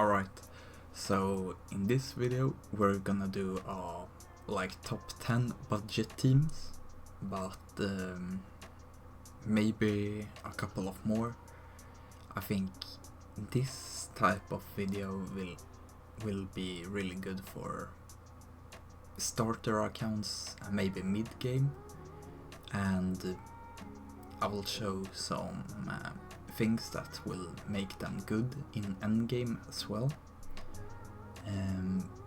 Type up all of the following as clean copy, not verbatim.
Alright, so in this video we're gonna do like top 10 budget teams, but maybe a couple of more. I think this type of video will be really good for starter accounts and maybe mid-game, and I will show some things that will make them good in endgame as well.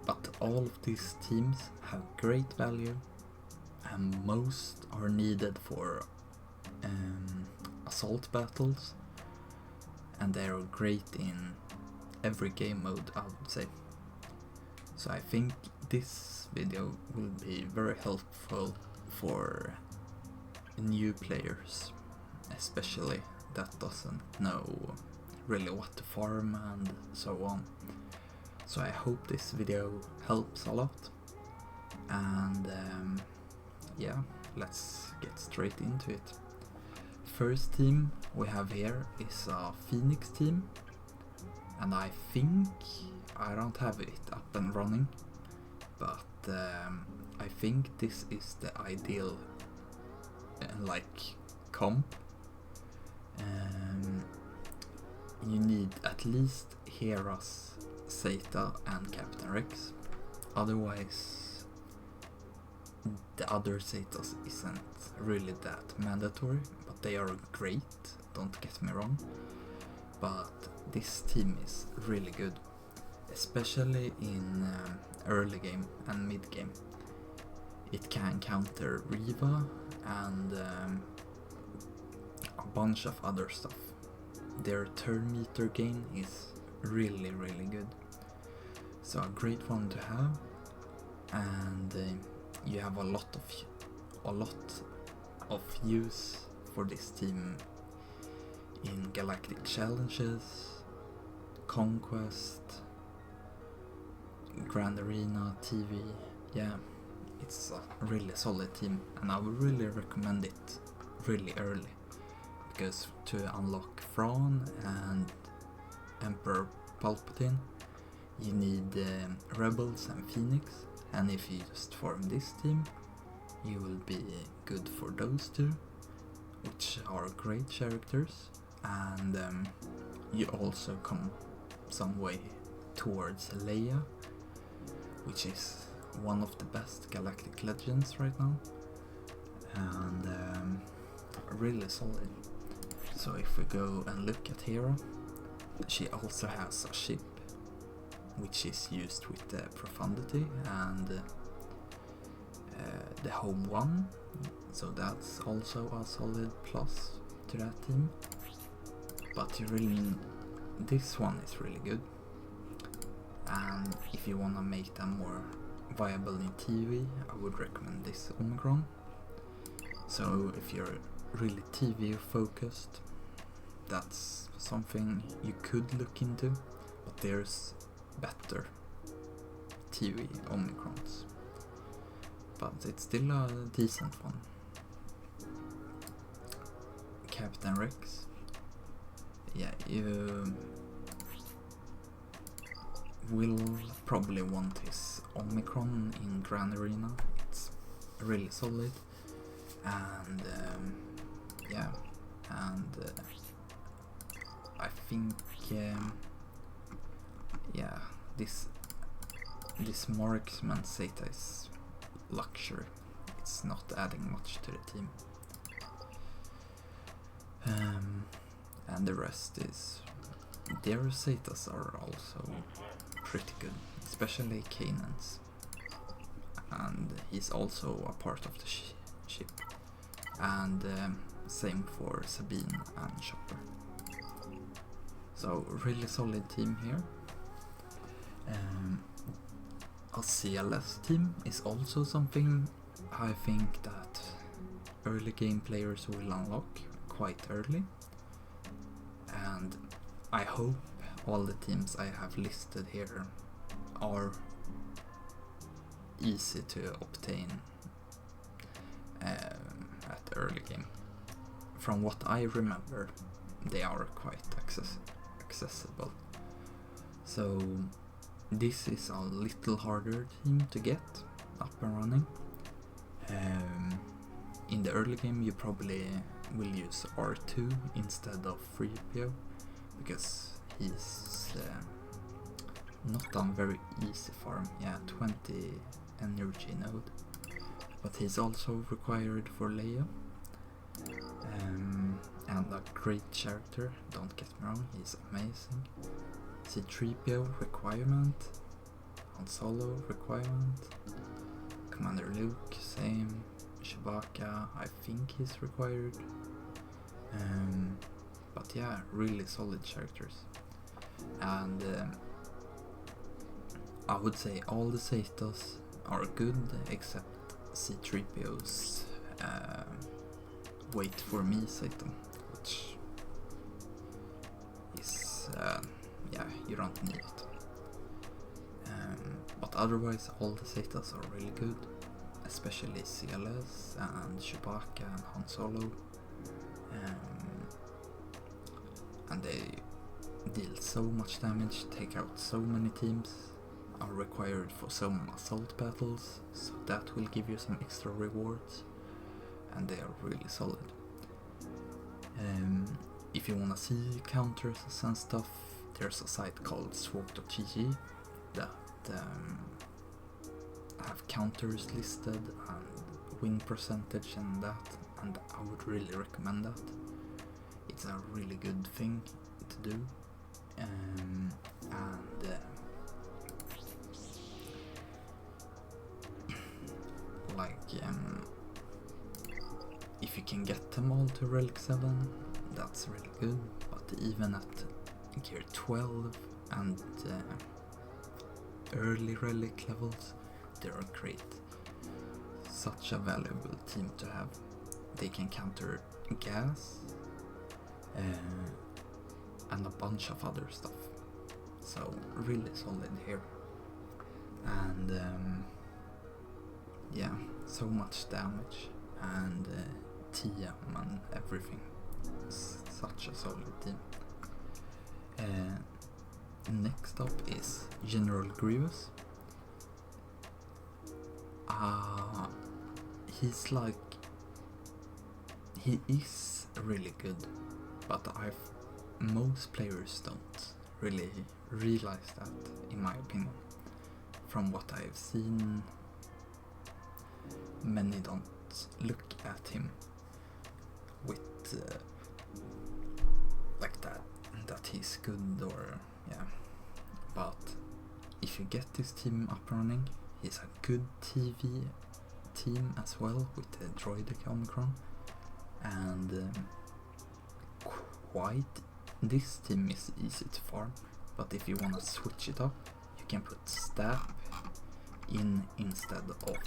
But all of these teams have great value and most are needed for assault battles, and they are great in every game mode, I would say. So I think this video will be very helpful for new players, especially that doesn't know really what to farm and so on. So I hope this video helps a lot, and yeah, let's get straight into it. First team we have here is a Phoenix team, and I think I don't have it up and running, but I think this is the ideal like comp. You need at least Hera's, Zeta and Captain Rex, otherwise the other Zetas isn't really that mandatory, but they are great, don't get me wrong. But this team is really good, especially in early game and mid game. It can counter Reva and a bunch of other stuff. Their turn meter gain is really good, so a great one to have, and you have a lot of use for this team in galactic challenges, conquest, grand arena, TV. Yeah, it's a really solid team, and I would really recommend it really early, because to unlock Thrawn and Emperor Palpatine you need Rebels and Phoenix, and if you just form this team you will be good for those two, which are great characters, and you also come some way towards Leia, which is one of the best galactic legends right now, and really solid. So if we go and look at Hera, she also has a ship which is used with the profundity and the home one, so that's also a solid plus to that team. But this one is really good, and if you wanna make them more viable in TV, I would recommend this Omicron. So if you're really TV focused, that's something you could look into, but there's better TV Omicrons, but it's still a decent one. Captain Rex, yeah, you will probably want his Omicron in Grand Arena, it's really solid, and yeah, and I think yeah, this marksman Zeta is luxury, it's not adding much to the team, and the rest is, their Zetas are also pretty good, especially Kanan's, and he's also a part of the ship, and same for Sabine and Chopper. So really solid team here. A CLS team is also something I think that early game players will unlock quite early, and I hope all the teams I have listed here are easy to obtain at early game. From what I remember, they are quite accessible. So this is a little harder team to get up and running. In the early game you probably will use R2 instead of 3PO because he's not on very easy farm. Yeah, 20 energy node, but he's also required for Leia, and a great character, don't get me wrong, he's amazing. C3PO requirement, Han Solo requirement, Commander Luke same, Chewbacca I think he's required, but yeah, really solid characters. And I would say all the Zetas are good except C3PO's wait for me Zeta, which is yeah, you don't need it. But otherwise all the Zetas are really good, especially CLS and Chewbacca and Han Solo, and they deal so much damage, take out so many teams, are required for some assault battles, so that will give you some extra rewards, and they are really solid. If you wanna see counters and stuff, there's a site called SWGOH that have counters listed and win percentage and that, and I would really recommend that. It's a really good thing to do, and like if you can get them all to Relic 7, that's really good, but even at gear 12 and early Relic levels, they are great. Such a valuable team to have. They can counter gas and a bunch of other stuff, so really solid here. And yeah, so much damage and TM and everything. Such a solid team. Next up is General Grievous. He is really good, but most players don't really realize that, in my opinion. From what I've seen, many don't look at him with like that he's good, or yeah. But if you get this team up and running, he's a good TV team as well with the droid Omicron, and this team is easy to farm. But if you want to switch it up, you can put Stab in instead of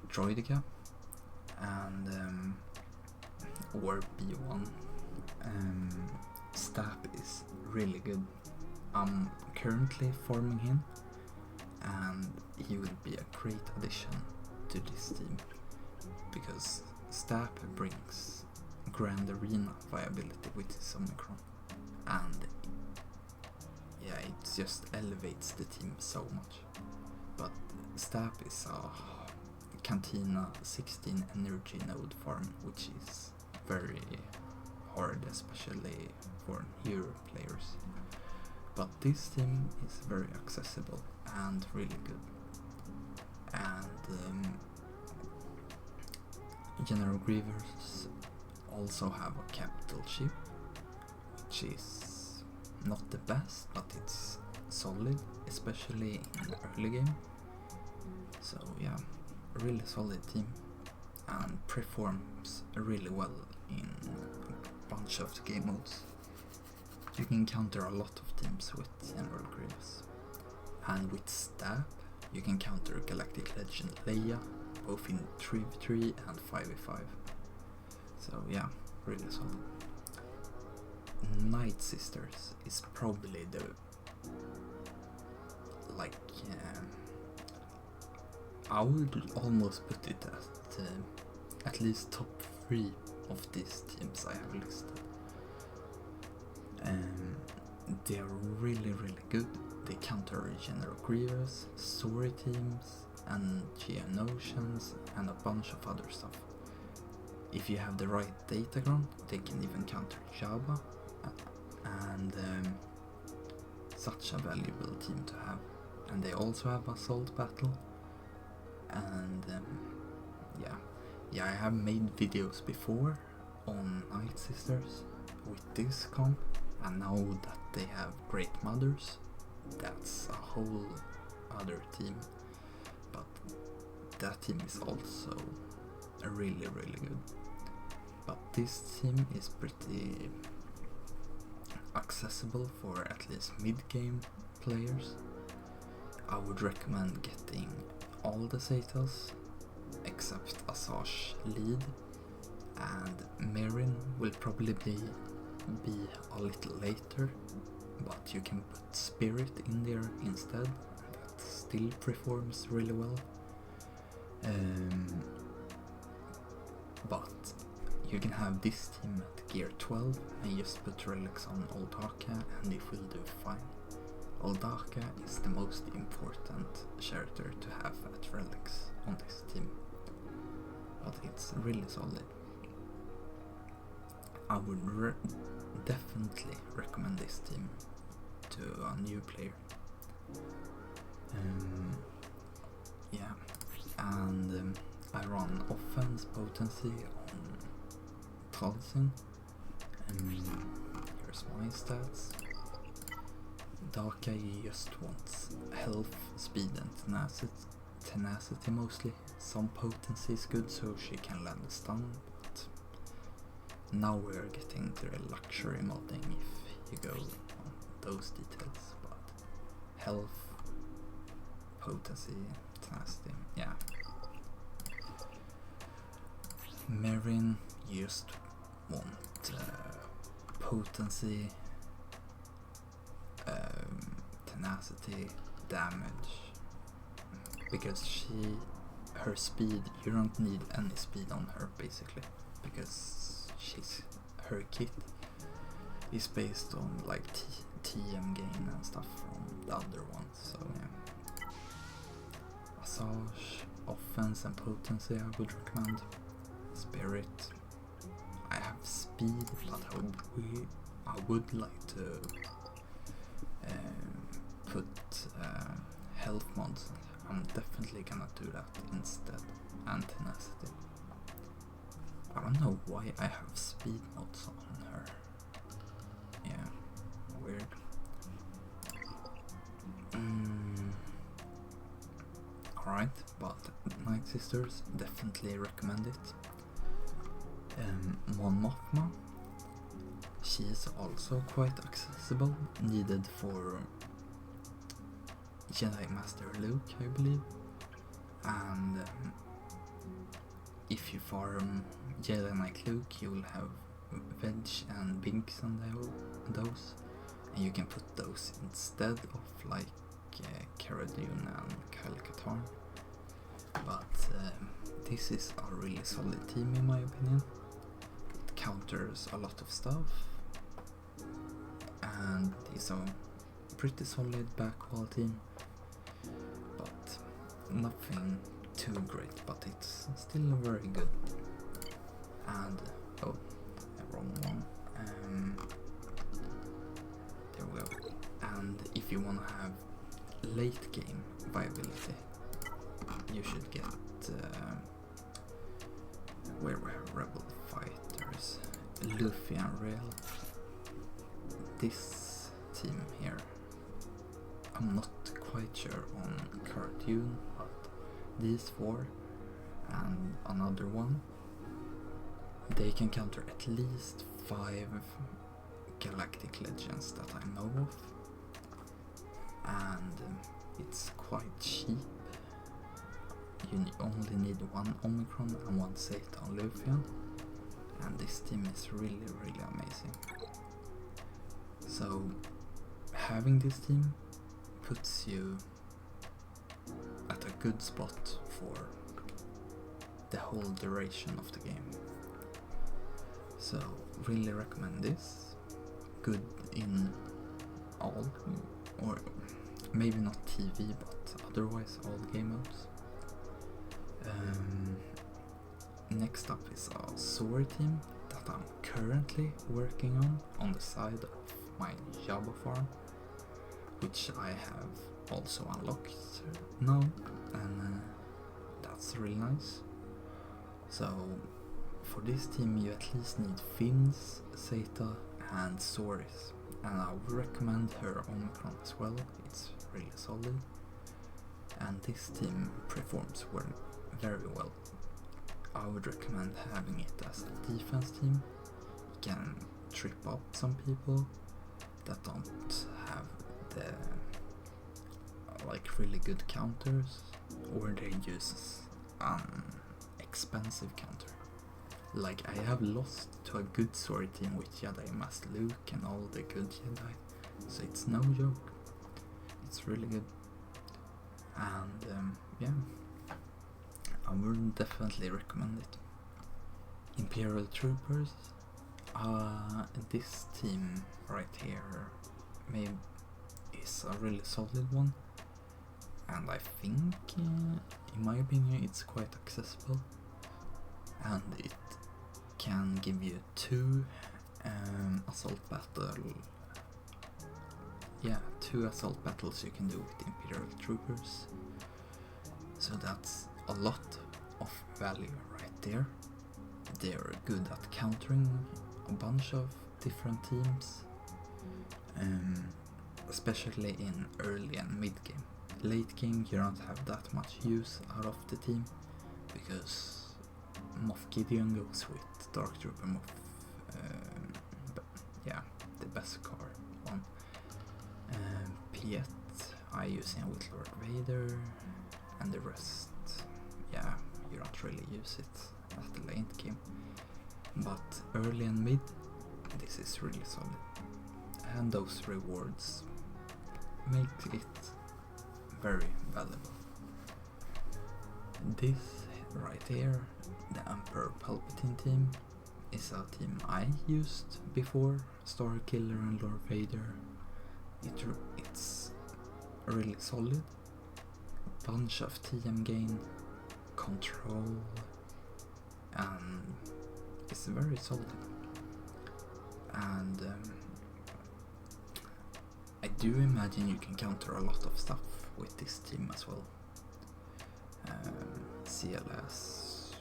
Droidica, and or B1. Stab is really good. I'm currently farming him, and he will be a great addition to this team because Stab brings Grand Arena viability with his Omicron, and yeah, it just elevates the team so much. But Stab is a Cantina 16 energy node farm, which is very hard, especially for newer players. But this team is very accessible and really good. And General Grievous also have a capital ship, which is not the best, but it's solid, especially in the early game. So yeah, a really solid team, and performs really well in a bunch of the game modes. You can counter a lot of teams with General Grievous, and with Stab you can counter Galactic Legend Leia, both in 3v3 and 5v5. So yeah, really solid. Nightsisters is probably the I would almost put it at least top 3 of these teams I have listed. they are really good. They counter General Grievous, story teams, and Geonosians, and a bunch of other stuff. If you have the right datagram, they can even counter Java, and such a valuable team to have. And they also have Assault Battle, and yeah, I have made videos before on Nightsisters with this comp, and now that they have Great Mothers, that's a whole other team. But that team is also really good. But this team is pretty accessible for at least mid-game players. I would recommend getting all the Zetas except Asajj lead, and Merrin will probably be a little later, but you can put Spirit in there instead, and that still performs really well. But you can have this team at gear 12 and just put relics on Oldaka and it will do fine. Oldaka is the most important character to have at relics on this team, but it's really solid. I would definitely recommend this team to a new player. Yeah, and I run offense potency on Talzin. Here's my stats. Daka just wants health, speed and tenacity mostly. Some potency is good so she can land a stun, but now we're getting to the luxury modding if you go on those details. But health, potency, tenacity, yeah. Merrin just want potency, tenacity, damage, because her speed, you don't need any speed on her basically, because her kit is based on like TM gain and stuff from the other ones, so yeah. Asajj, offense and potency I would recommend. Spirit, I have speed, but I would like to put health mods. I'm definitely gonna do that instead, and tenacity. I don't know why I have speed mods on her. Yeah, weird. Alright, but Nightsisters, definitely recommend it. Mon Mothma, she is also quite accessible, needed for Jedi Master Luke, I believe, and if you farm Jedi Knight Luke, you will have Veg and Binks and those, and you can put those instead of like Cara Dune and Kyle Katarn. But this is a really solid team in my opinion. It counters a lot of stuff, and it's a pretty solid backwall team, but nothing too great, but it's still very good. And wrong one. There we go. And if you want to have late game viability, you should get where we have Rebel Fighters, Luffy and Rail. This team here, I'm not quite sure on cartoon, but these four and another one, they can counter at least 5 galactic legends that I know of, and it's quite cheap. You only need 1 Omicron and 1 Zeta on Luthien, and this team is really amazing. So having this team puts you at a good spot for the whole duration of the game. So really recommend this. Good all, or maybe not TV, but otherwise all game modes. Next up is a story team that I'm currently working on the side of my Java farm, which I have also unlocked now, and that's really nice. So for this team you at least need Finns, Zeta and stories, and I would recommend her Omicron as well, it's really solid. And this team performs very well. I would recommend having it as a defense team. You can trip up some people that don't have the like really good counters, or they use expensive counter. Like I have lost to a good story team with Jedi Master Luke and all the good Jedi, so it's no joke. It's really good. And yeah, I would definitely recommend it. Imperial Troopers, this team right here maybe is a really solid one, and I think in my opinion it's quite accessible, and it can give you 2 assault battles you can do with Imperial Troopers, so that's a lot of value right there. They're good at countering a bunch of different teams, especially in early and mid game. Late game you don't have that much use out of the team, because Moff Gideon goes with Dark Trooper Moff, yeah, the best car one. Piet I use him with Lord Vader, and the rest, yeah, you don't really use it at the late game. But early and mid, this is really solid, and those rewards make it very valuable. This right here, the Emperor Palpatine team, is a team I used before Star Killer and Lord Vader. It's really solid. A bunch of TM gain, control, and it's very solid. And I do imagine you can counter a lot of stuff with this team as well. CLS,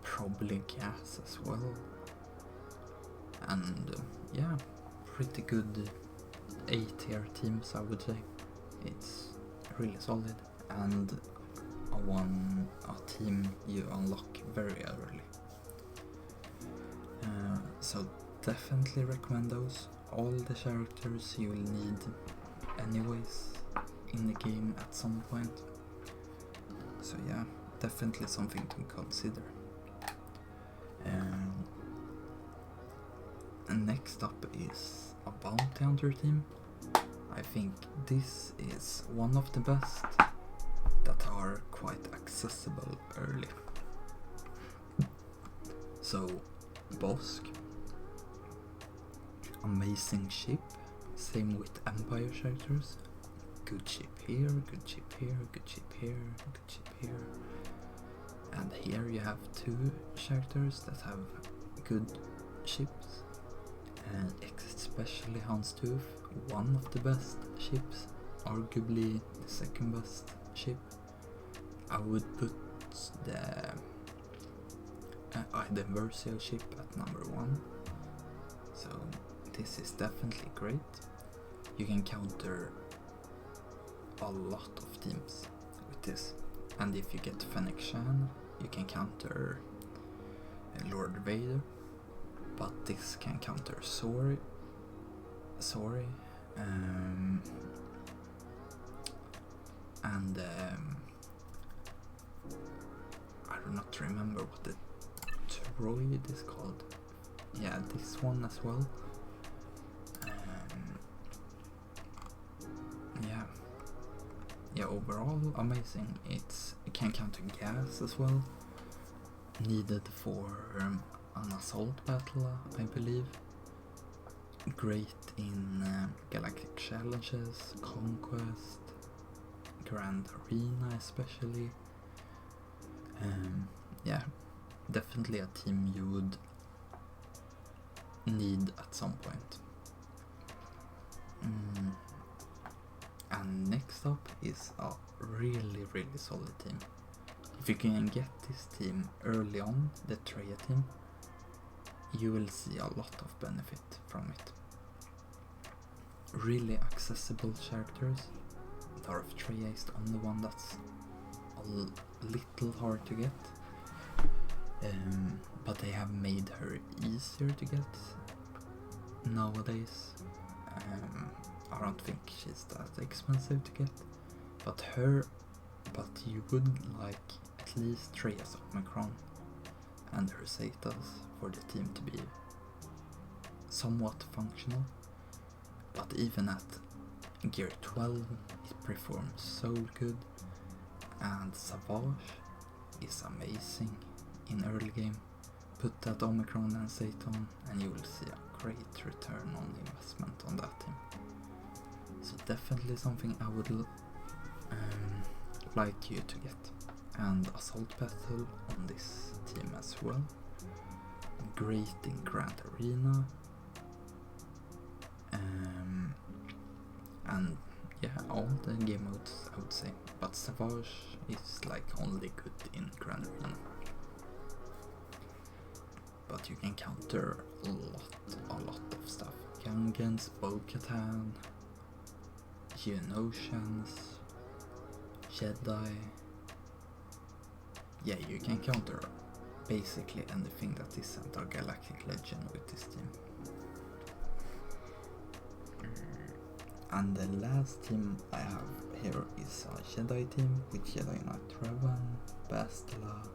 probably gas as well, and yeah, pretty good A-tier teams I would say. It's really solid, and a team you unlock very early. So definitely recommend those. All the characters you will need anyways in the game at some point. So yeah, definitely something to consider. And next up is a bounty hunter team. I think this is one of the best that are quite accessible early. So Bosk, amazing ship, same with Empire characters. Good ship here, good ship here, good ship here, good ship here. And here you have 2 characters that have good ships, and especially Hans Tooth, one of the best ships, arguably the second best ship. I would put the Iden Versio ship at number 1. So this is definitely great. You can counter a lot of teams with this, and if you get Fennec Shan you can counter Lord Vader, but this can counter Sorry, and I do not remember what the droid is called. Yeah, this one as well. Yeah, overall amazing. It can counter gas as well, needed for an assault battle, I believe. great in galactic challenges, conquest, grand arena especially. Yeah, definitely a team you would need at some point. And next up is a really solid team. If you can get this team early on, the Traya team, you will see a lot of benefit from it. Really accessible characters. Darth Traya is the only one that's a little hard to get, but they have made her easier to get nowadays. I don't think she's that expensive to get, but you would like at least Traya's Omicron and her Zetas for the team to be somewhat functional. But even at gear 12 it performs so good, and SWGOH is amazing in early game. Put that Omicron and Zeta on and you will see a great return on investment on that team. So definitely something I would like you to get. And Assault Battle on this team as well. Great in Grand Arena. And yeah, all the game modes I would say. But SWGOH is like only good in Grand Arena. But you can counter a lot of stuff. Gungans, Bo-Katan, Geonosians, Jedi. Yeah, you can counter basically anything that isn't a galactic legend with this team. And the last team I have here is a Jedi team with Jedi Knight Revan, Bastila,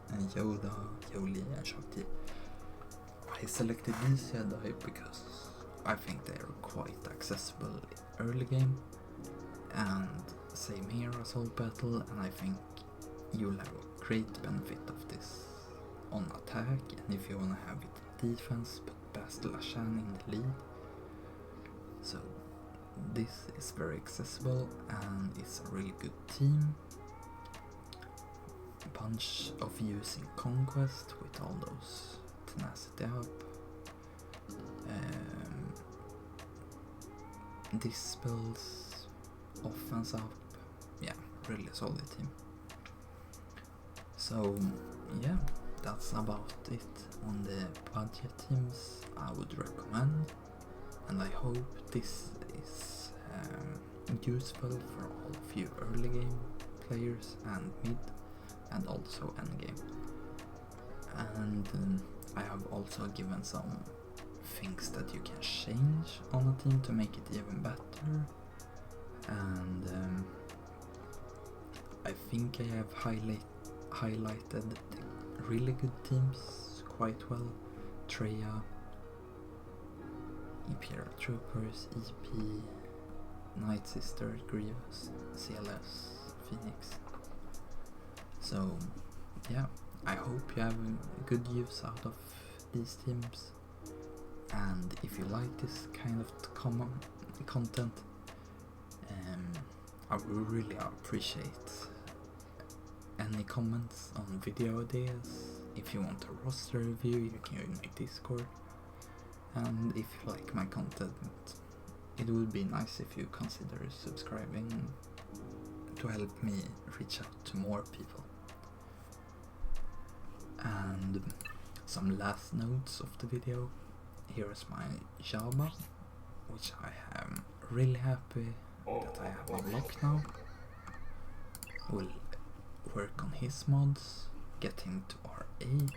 and Yoda, Yoli, and Shakti. I selected these Jedi because I think they are quite accessible early game, and same here, Assault Battle, and I think you'll have a great benefit of this on attack, and if you wanna have it in defense, put Bastila Shan in the lead. So this is very accessible and it's a really good team. Bunch of using conquest with all those tenacity up. Dispels, offense up. Yeah, really solid team. So yeah, that's about it on the budget teams I would recommend, and I hope this is useful for all of you early game players and mid and also endgame. And I have also given some things that you can change on a team to make it even better, and I think I have highlighted the really good teams quite well. Traya, Imperial Troopers, EP, Nightsister, Grievous, CLS, Phoenix. So yeah, I hope you have good use out of these teams, and if you like this kind of content, I would really appreciate any comments on video ideas. If you want a roster review, you can join my Discord, and if you like my content, it would be nice if you consider subscribing to help me reach out to more people. And some last notes of the video. Here is my Jabba, which I am really happy that I have unlocked now. We'll work on his mods, get him to R8,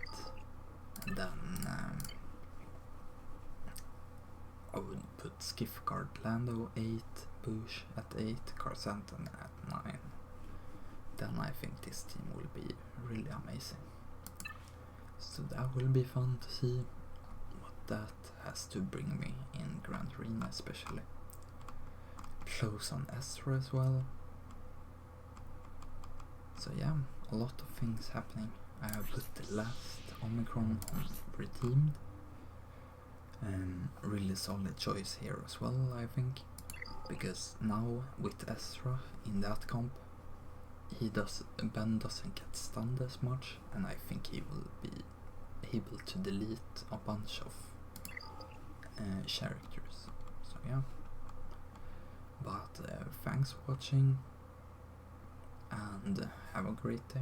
and then I would put Skiff Guard Lando 8, Bush at 8, Carsantan at 9. Then I think this team will be really amazing. So that will be fun to see what that has to bring me in Grand Arena especially. Close on Ezra as well. So yeah, a lot of things happening. I have put the last Omicron on redeemed. Really solid choice here as well, I think, because now with Ezra in that comp, Ben doesn't get stunned as much, and I think he will be able to delete a bunch of characters. So yeah, but thanks for watching, and have a great day.